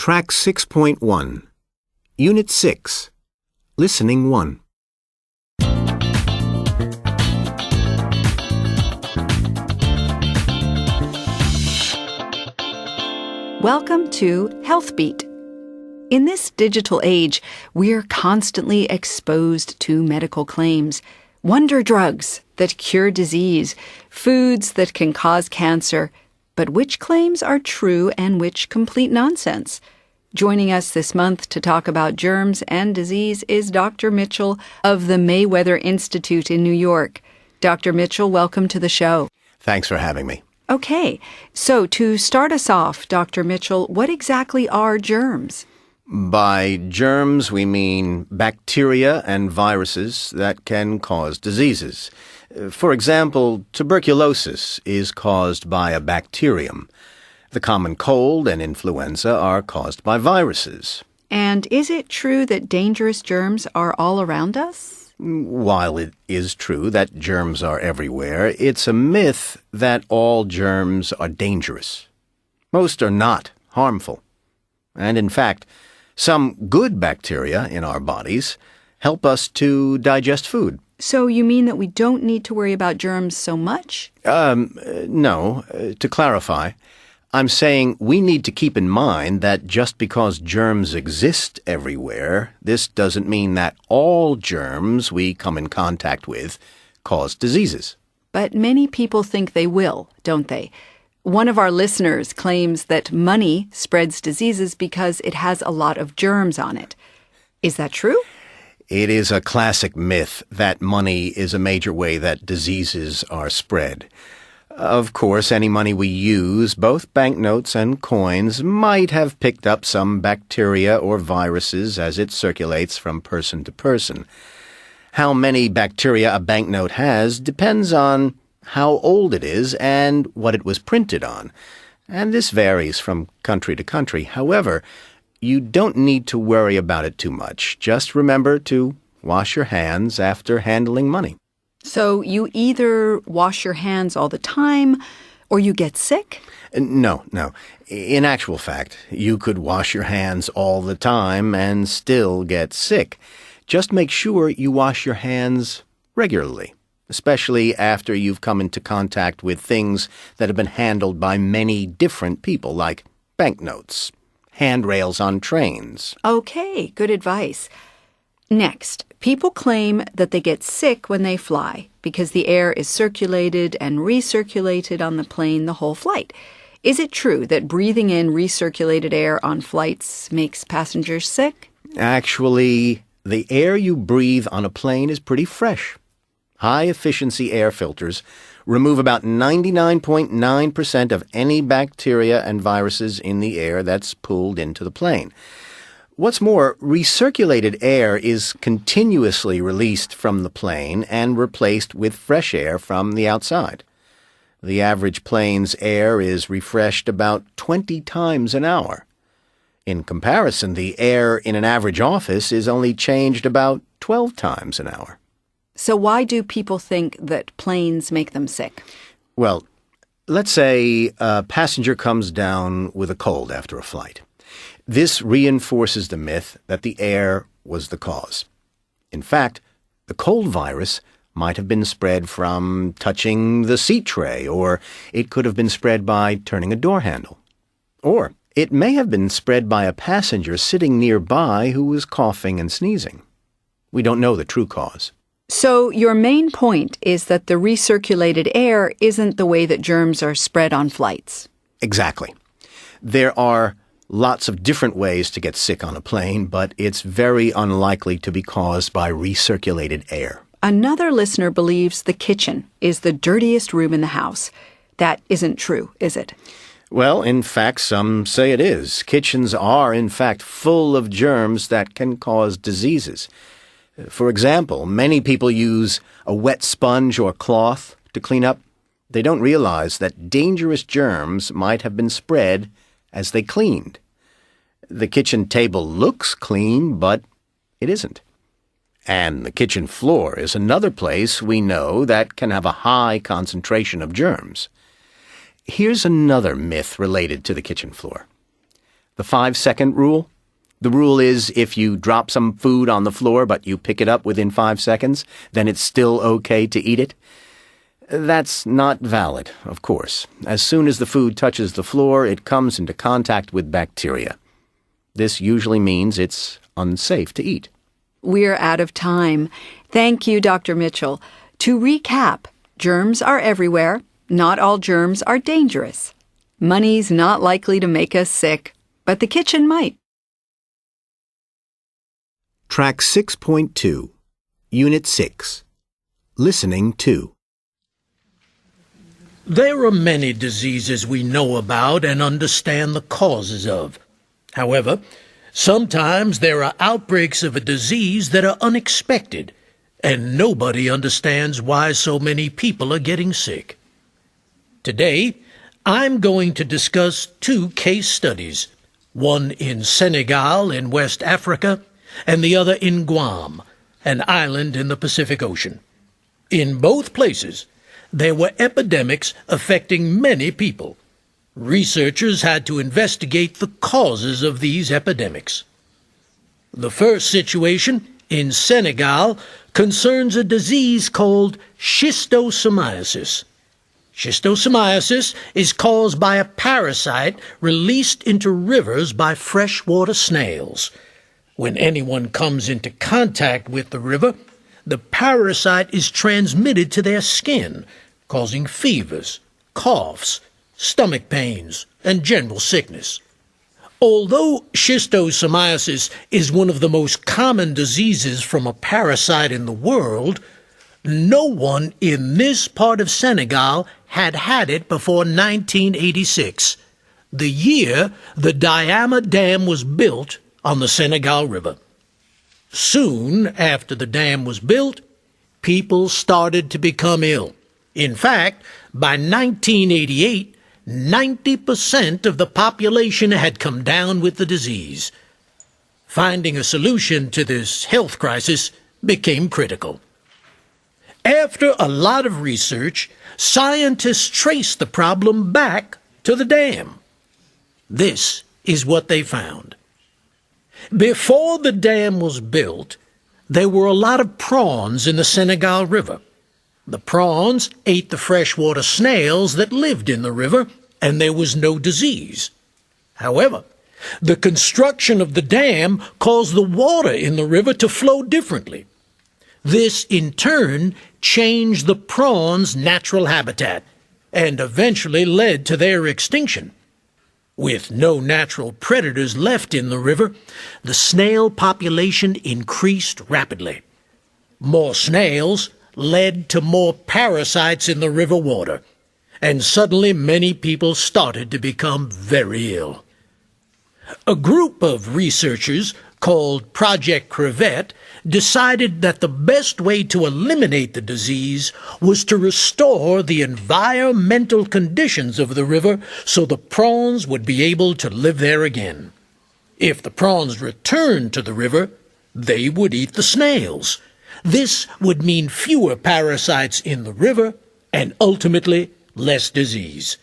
Track 6.1, Unit 6, Listening 1. Welcome to Health Beat. In this digital age, we're constantly exposed to medical claims, wonder drugs that cure disease, foods that can cause cancer. But which claims are true and which complete nonsense? Joining us this month to talk about germs and disease is Dr. Mitchell of the Mayweather Institute in New York. Dr. Mitchell, welcome to the show. Thanks for having me. Okay, so to start us off, Dr. Mitchell, what exactly are germs? By germs, we mean bacteria and viruses that can cause diseases. For example, tuberculosis is caused by a bacterium. The common cold and influenza are caused by viruses. And is it true that dangerous germs are all around us? While it is true that germs are everywhere, it's a myth that all germs are dangerous. Most are not harmful. And in fact, some good bacteria in our bodies help us to digest food. So you mean that we don't need to worry about germs so much? No. To clarify, I'm saying we need to keep in mind that just because germs exist everywhere, this doesn't mean that all germs we come in contact with cause diseases. But many people think they will, don't they? One of our listeners claims that money spreads diseases because it has a lot of germs on it. Is that true? It is a classic myth that money is a major way that diseases are spread. Of course, any money we use, both banknotes and coins, might have picked up some bacteria or viruses as it circulates from person to person. How many bacteria a banknote has depends on how old it is and what it was printed on. And this varies from country to country. However, you don't need to worry about it too much. Just remember to wash your hands after handling money. So you either wash your hands all the time or you get sick? No. In actual fact, you could wash your hands all the time and still get sick. Just make sure you wash your hands regularly, especially after you've come into contact with things that have been handled by many different people, like banknotes, handrails on trains. Okay, good advice. Next, people claim that they get sick when they fly because the air is circulated and recirculated on the plane the whole flight. Is it true that breathing in recirculated air on flights makes passengers sick? Actually, the air you breathe on a plane is pretty fresh. High-efficiency air filters remove about 99.9% of any bacteria and viruses in the air that's pulled into the plane. What's more, recirculated air is continuously released from the plane and replaced with fresh air from the outside. The average plane's air is refreshed about 20 times an hour. In comparison, the air in an average office is only changed about 12 times an hour. So why do people think that planes make them sick? Well, let's say a passenger comes down with a cold after a flight. This reinforces the myth that the air was the cause. In fact, the cold virus might have been spread from touching the seat tray, or it could have been spread by turning a door handle. Or it may have been spread by a passenger sitting nearby who was coughing and sneezing. We don't know the true cause. So your main point is that the recirculated air isn't the way that germs are spread on flights. Exactly. There are lots of different ways to get sick on a plane, but it's very unlikely to be caused by recirculated air. Another listener believes the kitchen is the dirtiest room in the house. That isn't true, is it? Well, in fact, some say it is. Kitchens are, in fact, full of germs that can cause diseases. For example, many people use a wet sponge or cloth to clean up. They don't realize that dangerous germs might have been spread as they cleaned. The kitchen table looks clean, but it isn't. And the kitchen floor is another place we know that can have a high concentration of germs. Here's another myth related to the kitchen floor. The 5-second rule? The rule is if you drop some food on the floor but you pick it up within 5 seconds, then it's still okay to eat it. That's not valid, of course. As soon as the food touches the floor, it comes into contact with bacteria. This usually means it's unsafe to eat. We're out of time. Thank you, Dr. Mitchell. To recap, germs are everywhere. Not all germs are dangerous. Money's not likely to make us sick, but the kitchen might. Track 6.2, Unit 6. Listening to. There are many diseases we know about and understand the causes of. However, sometimes there are outbreaks of a disease that are unexpected, and nobody understands why so many people are getting sick. Today, I'm going to discuss 2 case studies, one in Senegal in West Africa and the other in Guam, an island in the Pacific Ocean. In both places, there were epidemics affecting many people. Researchers had to investigate the causes of these epidemics. The first situation, in Senegal, concerns a disease called Schistosomiasis. Schistosomiasis is caused by a parasite released into rivers by freshwater snails. When anyone comes into contact with the river, the parasite is transmitted to their skin, causing fevers, coughs, stomach pains, and general sickness. Although schistosomiasis is one of the most common diseases from a parasite in the world, no one in this part of Senegal had it before 1986, the year the Diama Dam was built on the Senegal River. Soon after the dam was built, people started to become ill. In fact, by 1988, 90% of the population had come down with the disease. Finding a solution to this health crisis became critical. After a lot of research, scientists traced the problem back to the dam. This is what they found. Before the dam was built, there were a lot of prawns in the Senegal River. The prawns ate the freshwater snails that lived in the river, and there was no disease. However, the construction of the dam caused the water in the river to flow differently. This, in turn, changed the prawns' natural habitat and eventually led to their extinction. With no natural predators left in the river, the snail population increased rapidly. More snails led to more parasites in the river water, and suddenly many people started to become very ill. A group of researchers called Project Crevette decided that the best way to eliminate the disease was to restore the environmental conditions of the river so the prawns would be able to live there again. If the prawns returned to the river, they would eat the snails. This would mean fewer parasites in the river and ultimately less disease.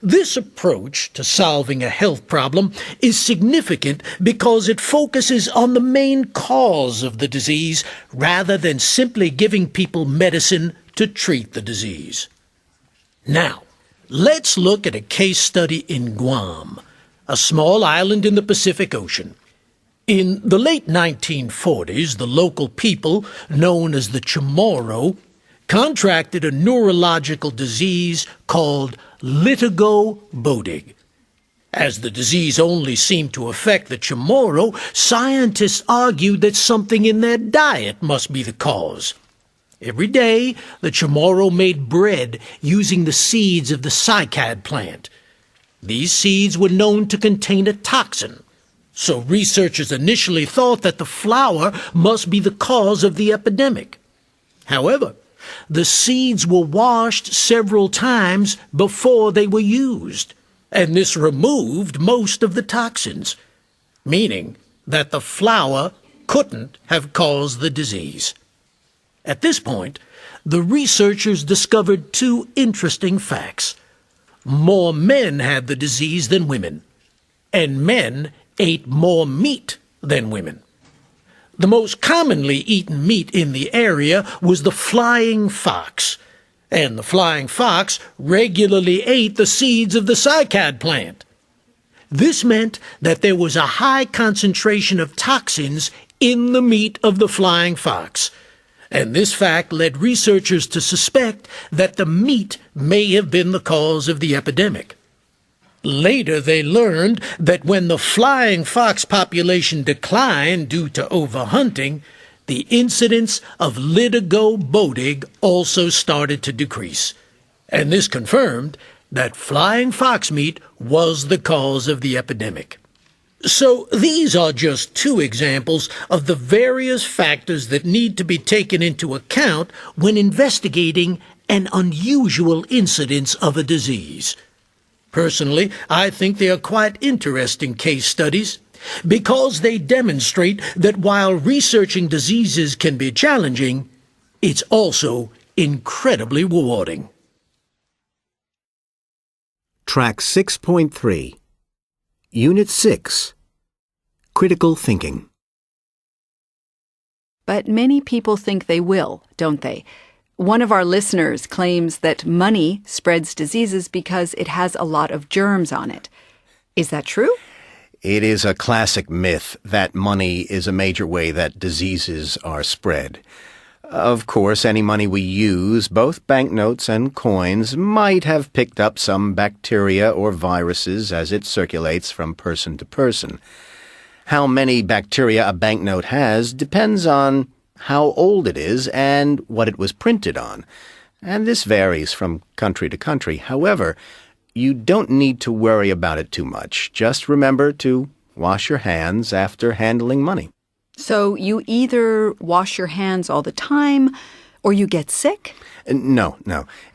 This approach to solving a health problem is significant because it focuses on the main cause of the disease rather than simply giving people medicine to treat the disease. Now, let's look at a case study in Guam, a small island in the Pacific Ocean. In the late 1940s, the local people, known as the Chamorro, contracted a neurological disease called litigo-bodig. As the disease only seemed to affect the Chamorro, scientists argued that something in their diet must be the cause. Every day, the Chamorro made bread using the seeds of the cycad plant. These seeds were known to contain a toxin, so researchers initially thought that the flour must be the cause of the epidemic. However, the seeds were washed several times before they were used, and this removed most of the toxins, meaning that the flour couldn't have caused the disease. At this point, the researchers discovered 2 interesting facts. More men had the disease than women. and men ate more meat than women. The most commonly eaten meat in the area was the flying fox, and the flying fox regularly ate the seeds of the cycad plant. This meant that there was a high concentration of toxins in the meat of the flying fox, and this fact led researchers to suspect that the meat may have been the cause of the epidemic. Later they learned that when the flying fox population declined due to overhunting, the incidence of Lida bodig also started to decrease, and this confirmed that flying fox meat was the cause of the epidemic. So these are just two examples of the various factors that need to be taken into account when investigating an unusual incidence of a disease. Personally, I think they are quite interesting case studies because they demonstrate that while researching diseases can be challenging, it's also incredibly rewarding. Track 6.3, Unit 6, Critical Thinking. But many people think they will, don't they? One of our listeners claims that money spreads diseases because it has a lot of germs on it. Is that true? It is a classic myth that money is a major way that diseases are spread. Of course, any money we use, both banknotes and coins, might have picked up some bacteria or viruses as it circulates from person to person. How many bacteria a banknote has depends on how old it is and what it was printed on, and this varies from country to country. However, you don't need to worry about it too much. Just remember to wash your hands after handling money. So you either wash your hands all the time or you get sick? No.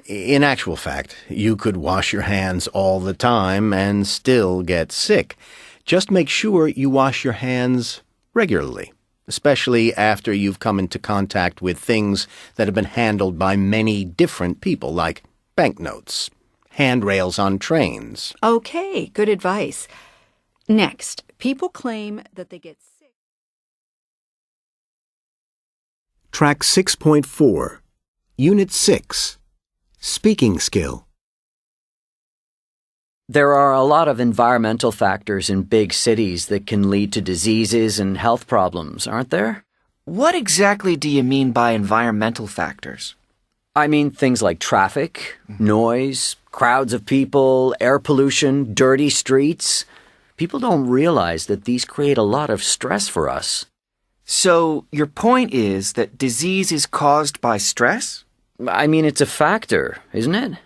In actual fact, you could wash your hands all the time and still get sick. Just make sure you wash your hands regularly, especially after you've come into contact with things that have been handled by many different people, like banknotes, handrails on trains. Okay, good advice. Next, people claim that they get sick. Track 6.4, Unit 6, Speaking Skill. There are a lot of environmental factors in big cities that can lead to diseases and health problems, aren't there? What exactly do you mean by environmental factors? I mean things like traffic, noise, crowds of people, air pollution, dirty streets. People don't realize that these create a lot of stress for us. So, your point is that disease is caused by stress? I mean, it's a factor, isn't it?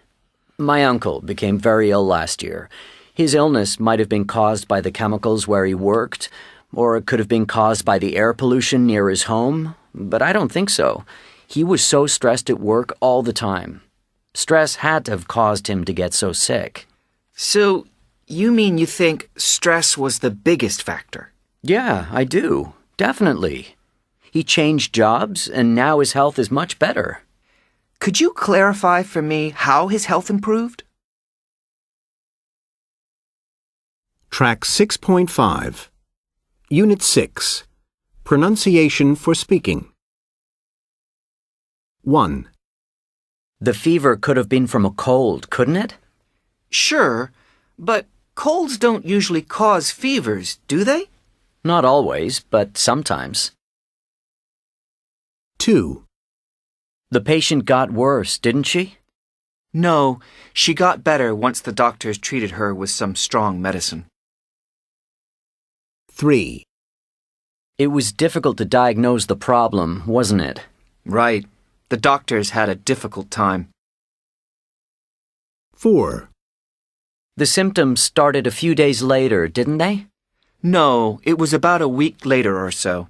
My uncle became very ill last year. His illness might have been caused by the chemicals where he worked, or it could have been caused by the air pollution near his home, but I don't think so. He was so stressed at work all the time. Stress had to have caused him to get so sick. So, you mean you think stress was the biggest factor? Yeah, I do. Definitely. He changed jobs, and now his health is much better. Could you clarify for me how his health improved? Track 6.5, Unit 6, Pronunciation for Speaking. 1. The fever could have been from a cold, couldn't it? Sure, but colds don't usually cause fevers, do they? Not always, but sometimes. 2. The patient got worse, didn't she? No, she got better once the doctors treated her with some strong medicine. 3. It was difficult to diagnose the problem, wasn't it? Right. The doctors had a difficult time. 4. The symptoms started a few days later, didn't they? No, it was about a week later or so.